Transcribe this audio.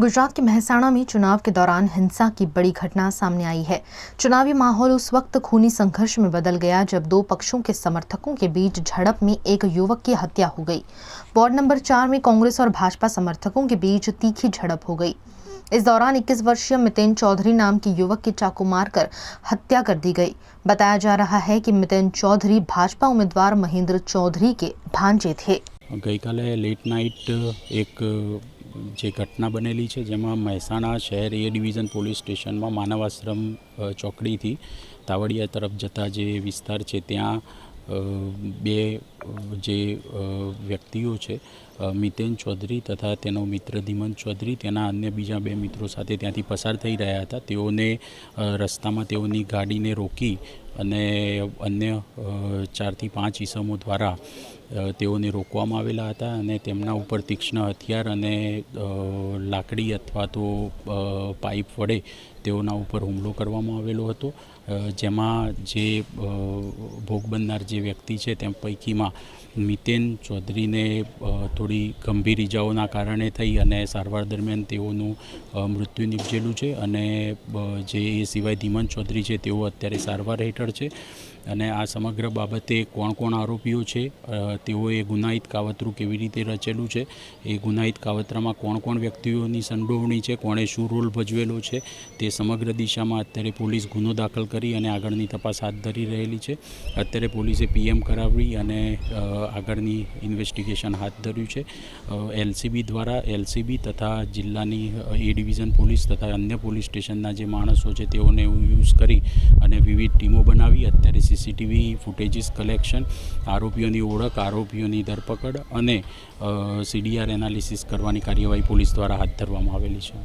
गुजरात के मेहसाणा में चुनाव के दौरान हिंसा की बड़ी घटना सामने आई है। चुनावी माहौल उस वक्त खूनी संघर्ष में बदल गया जब दो पक्षों के समर्थकों के बीच झड़प में एक युवक की हत्या हो गई। वार्ड नंबर 4 में कांग्रेस और भाजपा समर्थकों के बीच तीखी झड़प हो गई। इस दौरान 21 वर्षीय मितेन चौधरी नाम के युवक की चाकू मारकर हत्या कर दी गई। बताया जा रहा है कि मितेन चौधरी भाजपा उम्मीदवार महेंद्र चौधरी के भांजे थे। गई काले लेट नाइट एक જે ઘટના બનેલી છે જેમાં મહેસાણા શહેર એ ડિવિઝન પોલીસ સ્ટેશનમાં માનવ આશ્રમ ચોકડીથી તાવડિયા તરફ જતા જે વિસ્તાર છે ત્યાં બે જે વ્યક્તિઓ છે મિતેન ચૌધરી તથા તેનો મિત્ર ધીમન ચૌધરી તેના અન્ય બીજા બે મિત્રો સાથે ત્યાંથી પસાર થઈ રહ્યા હતા। તેઓને રસ્તામાં તેઓની ગાડીને રોકી અને અન્ય 4 થી 5 ઈસમો દ્વારા તેઓને રોકવામાં આવેલા હતા અને તેમના ઉપર તીક્ષ્ણ હથિયાર અને લાકડી અથવા તો પાઇપ વડે તેઓના ઉપર હુમલો કરવામાં આવેલો હતો। જેમાં જે ભોગ બનનાર જે વ્યક્તિ છે તેમ પૈકીમાં મિતેન ચૌધરીને થોડી ગંભીર ઇજાઓના કારણે થઈ અને સારવાર દરમિયાન તેઓનું મૃત્યુ નિપજેલું છે અને જે એ સિવાય ધીમન ચૌધરી છે તેઓ અત્યારે સારવાર હેઠળ છે। અને આ સમગ્ર બાબતે કોણ કોણ આરોપીઓ છે, તેઓએ ગુનાહિત કાવતરું કેવી રીતે રચેલું છે, એ ગુનાહિત કાવતરામાં કોણ કોણ વ્યક્તિઓની સંડોવણી છે, કોણે શું રોલ ભજવેલો છે, તે સમગ્ર દિશામાં અત્યારે પોલીસ ગુનો દાખલ કરી અને આગળની તપાસ હાથ ધરી રહેલી છે। અત્યારે પોલીસે પીએમ કરાવી અને આગળની ઇન્વેસ્ટિગેશન હાથ ધર્યું છે। એલસીબી દ્વારા એલસીબી તથા જિલ્લાની એ ડિવિઝન પોલીસ તથા અન્ય પોલીસ સ્ટેશનના જે માણસો છે તેઓને યુઝ કરી અને વિવિધ ટીમો બનાવી અત્યારે સીસીટીવી ફૂટેજીસ કલેક્શન, આરોપીઓની ઓળખ, આરોપીઓની ધરપકડ અને સીડીઆર એનાલિસિસ કરવાની કાર્યવાહી પોલીસ દ્વારા હાથ ધરવામાં આવેલી છે।